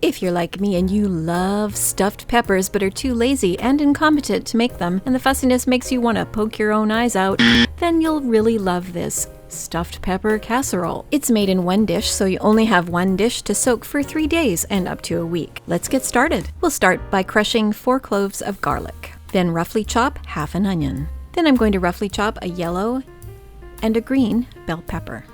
If you're like me and you love stuffed peppers but are too lazy and incompetent to make them, and the fussiness makes you want to poke your own eyes out, then you'll really love this stuffed pepper casserole. It's made in one dish, so you only have one dish to soak for 3 days and up to a week. Let's get started. We'll start by crushing 4 cloves of garlic, then roughly chop half an onion. Then I'm going to roughly chop a yellow and a green bell pepper.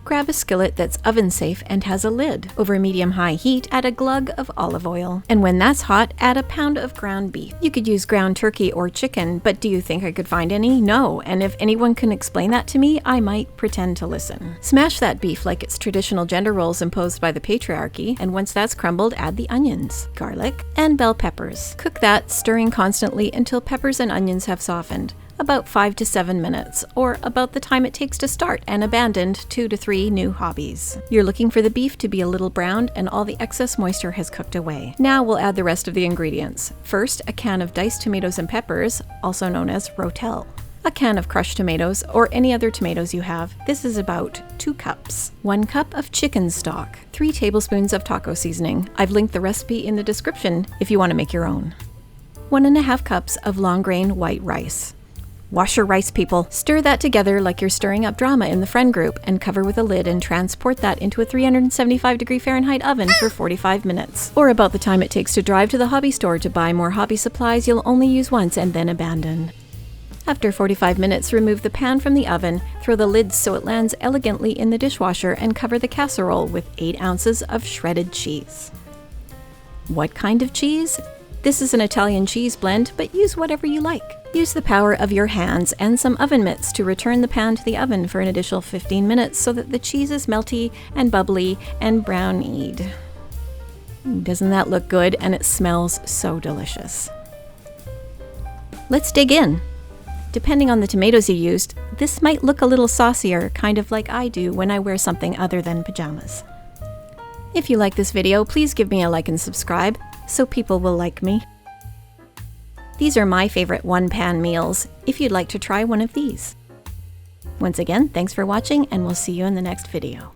Grab a skillet that's oven safe and has a lid. Over medium-high heat, add a glug of olive oil. And when that's hot, add a pound of ground beef. You could use ground turkey or chicken, but do you think I could find any? No, and if anyone can explain that to me, I might pretend to listen. Smash that beef like it's traditional gender roles imposed by the patriarchy, and once that's crumbled, add the onions, garlic, and bell peppers. Cook that, stirring constantly until peppers and onions have softened. About 5 to 7 minutes, or about the time it takes to start and abandon 2 to 3 new hobbies. You're looking for the beef to be a little browned and all the excess moisture has cooked away. Now we'll add the rest of the ingredients. First, a can of diced tomatoes and peppers, also known as rotel. A can of crushed tomatoes, or any other tomatoes you have. This is about 2 cups. 1 cup of chicken stock. 3 tablespoons of taco seasoning. I've linked the recipe in the description if you want to make your own. 1½ cups of long grain white rice. Wash your rice, people. Stir that together like you're stirring up drama in the friend group and cover with a lid and transport that into a 375-degree Fahrenheit oven for 45 minutes. Or about the time it takes to drive to the hobby store to buy more hobby supplies you'll only use once and then abandon. After 45 minutes, remove the pan from the oven, throw the lid so it lands elegantly in the dishwasher, and cover the casserole with 8 ounces of shredded cheese. What kind of cheese? This is an Italian cheese blend, but use whatever you like. Use the power of your hands and some oven mitts to return the pan to the oven for an additional 15 minutes so that the cheese is melty and bubbly and brownied. Doesn't that look good? And it smells so delicious. Let's dig in. Depending on the tomatoes you used, this might look a little saucier, kind of like I do when I wear something other than pajamas. If you like this video, please give me a like and subscribe so people will like me. These are my favorite one-pan meals, if you'd like to try one of these. Once again, thanks for watching, and we'll see you in the next video.